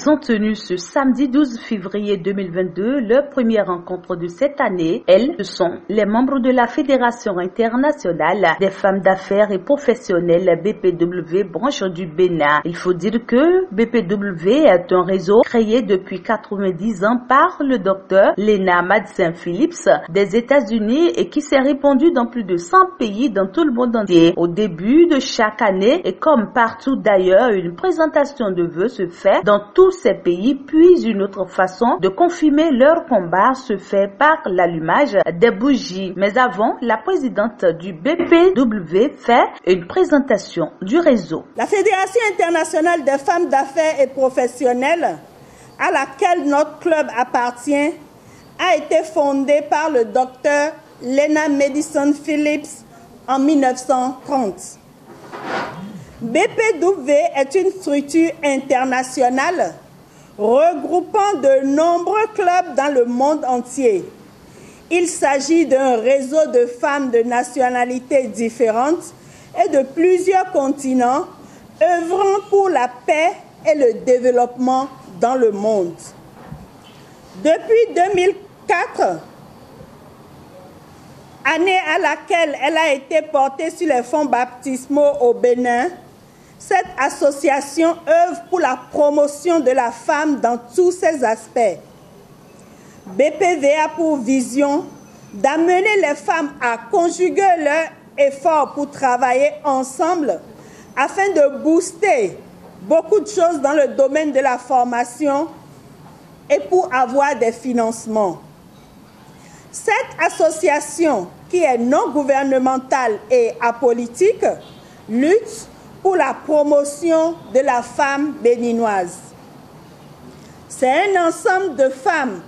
Ils ont tenu ce samedi 12 février 2022 leur première rencontre de cette année. Elles, ce sont les membres de la Fédération internationale des femmes d'affaires et professionnelles BPW branche du Bénin. Il faut dire que BPW est un réseau créé depuis 90 ans par le docteur Lena Madsen-Phillips des États-Unis et qui s'est répandu dans plus de 100 pays dans tout le monde entier. Au début de chaque année et comme partout d'ailleurs, une présentation de vœux se fait dans tous ces pays, puis une autre façon de confirmer leur combat se fait par l'allumage des bougies. Mais avant, la présidente du BPW fait une présentation du réseau. La Fédération internationale des femmes d'affaires et professionnelles, à laquelle notre club appartient, a été fondée par le docteur Lena Madsen-Phillips en 1930. BPW est une structure internationale regroupant de nombreux clubs dans le monde entier. Il s'agit d'un réseau de femmes de nationalités différentes et de plusieurs continents œuvrant pour la paix et le développement dans le monde. Depuis 2004, année à laquelle elle a été portée sur les fonds baptismaux au Bénin, cette association œuvre pour la promotion de la femme dans tous ses aspects. BPW a pour vision d'amener les femmes à conjuguer leurs efforts pour travailler ensemble afin de booster beaucoup de choses dans le domaine de la formation et pour avoir des financements. Cette association, qui est non gouvernementale et apolitique, lutte pour la promotion de la femme béninoise. C'est un ensemble de femmes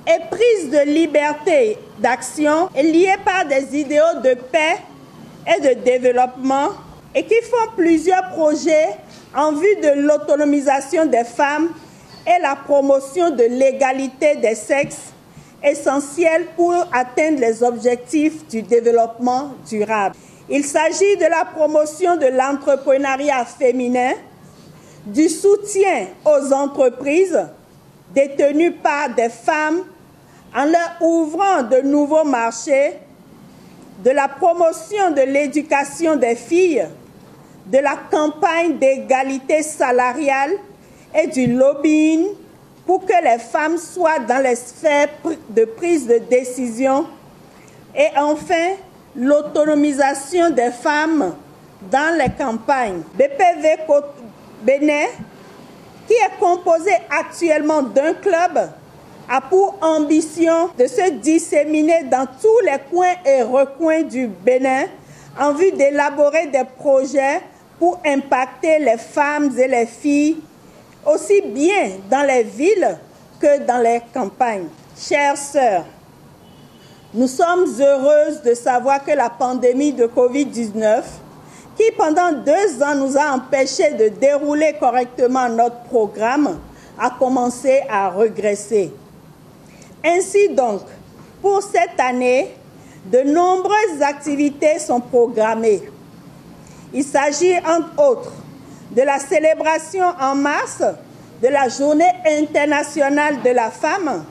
éprises de liberté d'action et liées par des idéaux de paix et de développement et qui font plusieurs projets en vue de l'autonomisation des femmes et la promotion de l'égalité des sexes, essentielle pour atteindre les objectifs du développement durable. Il s'agit de la promotion de l'entrepreneuriat féminin, du soutien aux entreprises détenues par des femmes en leur ouvrant de nouveaux marchés, de la promotion de l'éducation des filles, de la campagne d'égalité salariale et du lobbying pour que les femmes soient dans les sphères de prise de décision et enfin l'autonomisation des femmes dans les campagnes. BPW Bénin, qui est composé actuellement d'un club, a pour ambition de se disséminer dans tous les coins et recoins du Bénin en vue d'élaborer des projets pour impacter les femmes et les filles aussi bien dans les villes que dans les campagnes. Chères sœurs, nous sommes heureuses de savoir que la pandémie de Covid-19, qui pendant 2 ans nous a empêchés de dérouler correctement notre programme, a commencé à regresser. Ainsi donc, pour cette année, de nombreuses activités sont programmées. Il s'agit entre autres de la célébration en mars de la Journée internationale de la femme,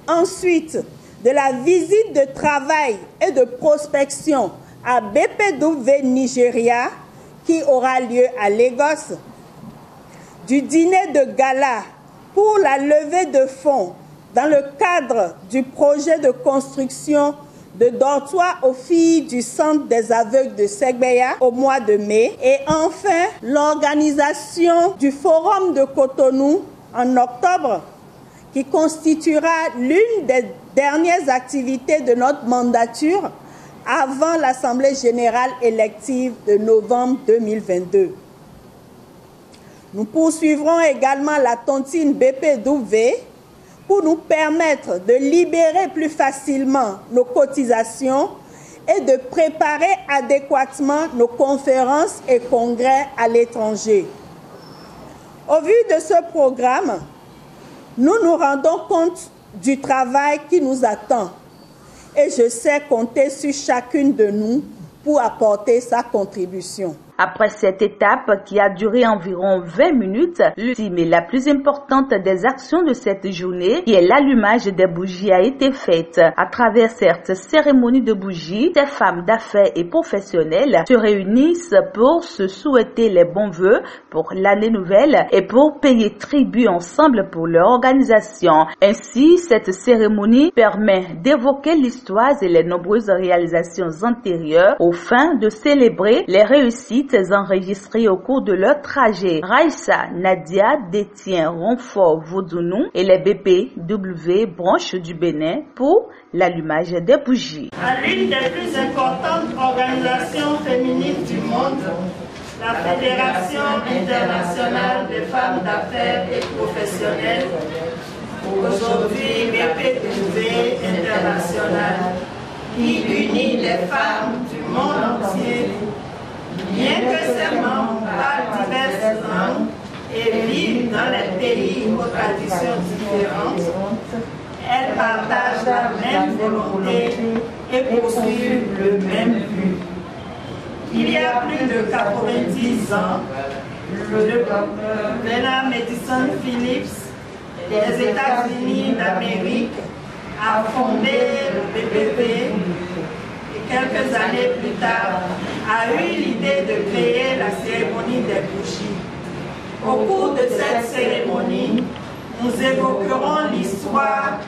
ensuite de la visite de travail et de prospection à BPW Nigeria qui aura lieu à Lagos, du dîner de gala pour la levée de fonds dans le cadre du projet de construction de dortoirs aux filles du Centre des aveugles de Segbeya au mois de mai. Et enfin, l'organisation du Forum de Cotonou en octobre, qui constituera l'une des dernières activités de notre mandature avant l'Assemblée générale élective de novembre 2022. Nous poursuivrons également la tontine BPW pour nous permettre de libérer plus facilement nos cotisations et de préparer adéquatement nos conférences et congrès à l'étranger. Au vu de ce programme, nous nous rendons compte du travail qui nous attend et je sais compter sur chacune de nous pour apporter sa contribution. Après cette étape qui a duré environ 20 minutes, l'ultime et la plus importante des actions de cette journée, qui est l'allumage des bougies, a été faite. À travers cette cérémonie de bougies, ces femmes d'affaires et professionnelles se réunissent pour se souhaiter les bons vœux pour l'année nouvelle et pour payer tribut ensemble pour leur organisation. Ainsi, cette cérémonie permet d'évoquer l'histoire et les nombreuses réalisations antérieures aux fins de célébrer les réussites enregistrées au cours de leur trajet. Raïssa Nadia détient Renfort Vaudounou et les BPW branche du Bénin pour l'allumage des bougies. À l'une des plus importantes organisations féminines du monde, la Fédération internationale des femmes d'affaires et professionnelles, aujourd'hui BPW international, qui unit les femmes du monde entier, bien que ces membres parlent diverses langues et vivent dans les pays aux traditions différentes, elles partagent la même volonté et poursuivent le même but. Il y a plus de 90 ans, le Bernard Maddison Phillips des États-Unis d'Amérique a fondé le BPV et quelques années plus tard a eu l'idée de créer la cérémonie des bougies. Au cours de cette cérémonie, nous évoquerons l'histoire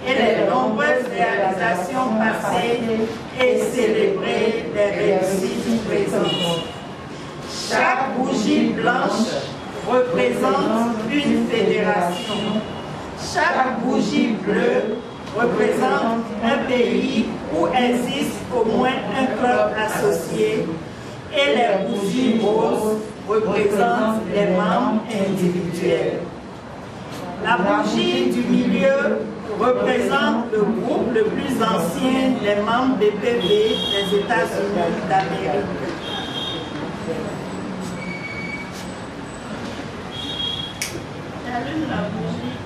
et les nombreuses réalisations passées et célébrer les réussites présentes. Chaque bougie blanche représente une fédération. Chaque bougie bleue représente un pays où existe au moins un club associé et les bougies roses représentent les membres individuels. La bougie du milieu représente le groupe le plus ancien des membres BPV des États-Unis d'Amérique. J'allume la bougie.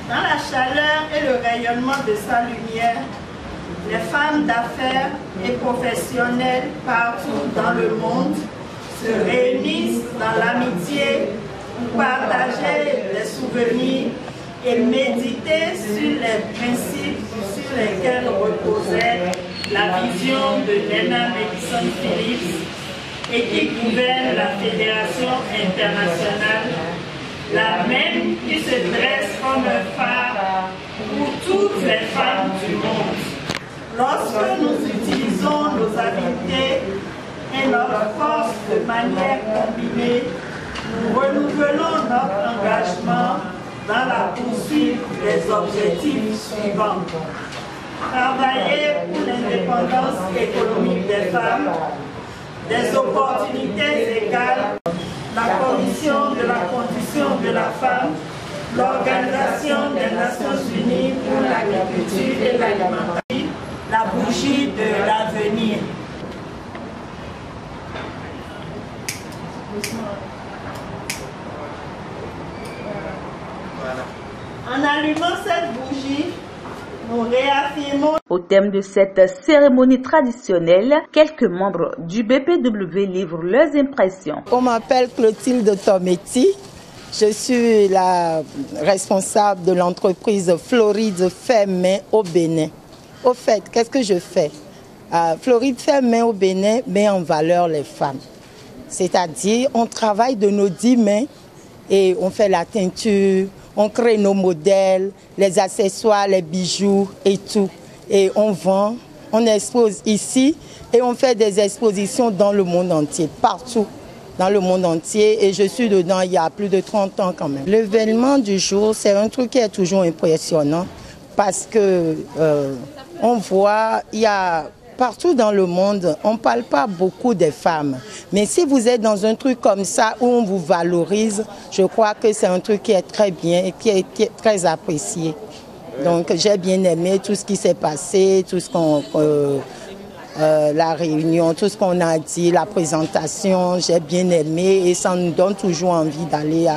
Dans la chaleur et le rayonnement de sa lumière, les femmes d'affaires et professionnelles partout dans le monde se réunissent dans l'amitié pour partager des souvenirs et méditer sur les principes sur lesquels reposait la vision de Nena Maddison Phillips et qui gouverne la Fédération internationale, la même qui se dresse comme un phare pour toutes les femmes du monde. Lorsque nous utilisons nos habiletés et notre force de manière combinée, nous renouvelons notre engagement dans la poursuite des objectifs suivants. Travailler pour l'indépendance économique des femmes, des opportunités égales, la Commission de la condition de la femme, l'Organisation des Nations Unies pour l'agriculture et l'alimentation, la bougie de l'avenir. En allumant cette bougie, nous réaffirmons. Au thème de cette cérémonie traditionnelle, quelques membres du BPW livrent leurs impressions. On m'appelle Clotilde Tometti. Je suis la responsable de l'entreprise Floride Fait Main au Bénin. Au fait, qu'est-ce que je fais? Floride Fait Main au Bénin met en valeur les femmes. C'est-à-dire, on travaille de nos 10 mains et on fait la teinture, on crée nos modèles, les accessoires, les bijoux et tout. Et on vend, on expose ici et on fait des expositions dans le monde entier, partout dans le monde entier. Et je suis dedans il y a plus de 30 ans quand même. L'événement du jour, c'est un truc qui est toujours impressionnant parce que on voit, il y a partout dans le monde, on ne parle pas beaucoup des femmes. Mais si vous êtes dans un truc comme ça où on vous valorise, je crois que c'est un truc qui est très bien et qui est très apprécié. Donc j'ai bien aimé tout ce qui s'est passé, tout ce qu'on, la réunion, tout ce qu'on a dit, la présentation, j'ai bien aimé et ça nous donne toujours envie d'aller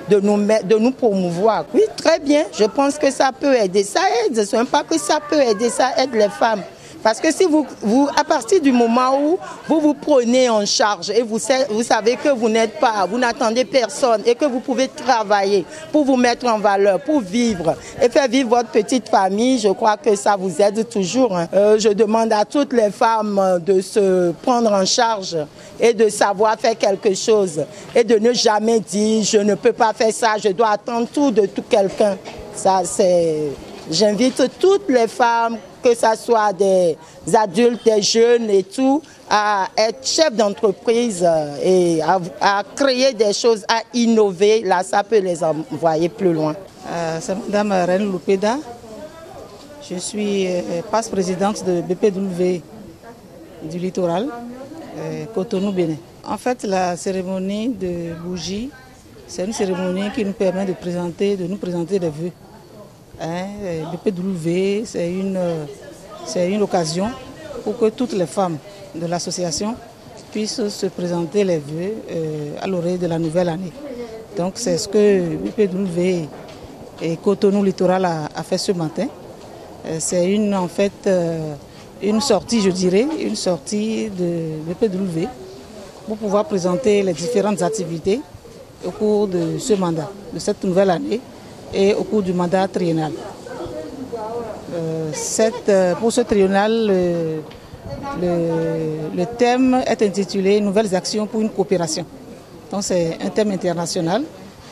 de nous promouvoir. Oui, très bien, je pense que ça peut aider, ça aide, ce n'est pas que ça peut aider, ça aide les femmes. Parce que si vous, à partir du moment où vous prenez en charge et vous savez que vous n'êtes pas, vous n'attendez personne et que vous pouvez travailler pour vous mettre en valeur, pour vivre et faire vivre votre petite famille, je crois que ça vous aide toujours. Je demande à toutes les femmes de se prendre en charge et de savoir faire quelque chose et de ne jamais dire je ne peux pas faire ça, je dois attendre tout de tout quelqu'un. Ça, c'est... J'invite toutes les femmes, que ce soit des adultes, des jeunes et tout, à être chef d'entreprise et à créer des choses, à innover. Là, ça peut les envoyer plus loin. C'est Mme Reine Loupeda. Je suis passe-présidente de BPW du littoral, Cotonou, Bénin. En fait, la cérémonie de bougie, c'est une cérémonie qui nous permet de nous présenter des vœux. BPW, c'est une occasion pour que toutes les femmes de l'association puissent se présenter les vœux à l'orée de la nouvelle année. Donc c'est ce que BPW et Cotonou Littoral a fait ce matin. C'est en fait une sortie, je dirais, une sortie de BPW pour pouvoir présenter les différentes activités au cours de ce mandat, de cette nouvelle année, et au cours du mandat triennal. Pour ce triennal, le thème est intitulé « Nouvelles actions pour une coopération ». Donc c'est un thème international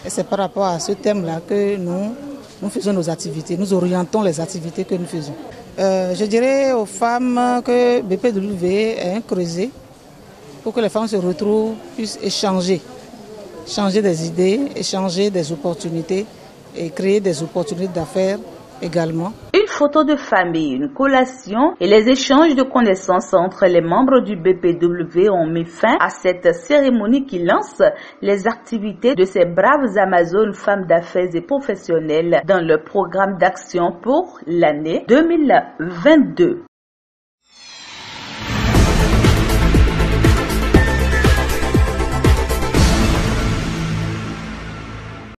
et c'est par rapport à ce thème-là que nous faisons nos activités, nous orientons les activités que nous faisons. Je dirais aux femmes que BPW est un creuset pour que les femmes se retrouvent, puissent échanger des idées, échanger des opportunités, et créer des opportunités d'affaires également. Une photo de famille, une collation et les échanges de connaissances entre les membres du BPW ont mis fin à cette cérémonie qui lance les activités de ces braves Amazones, femmes d'affaires et professionnelles dans le programme d'action pour l'année 2022.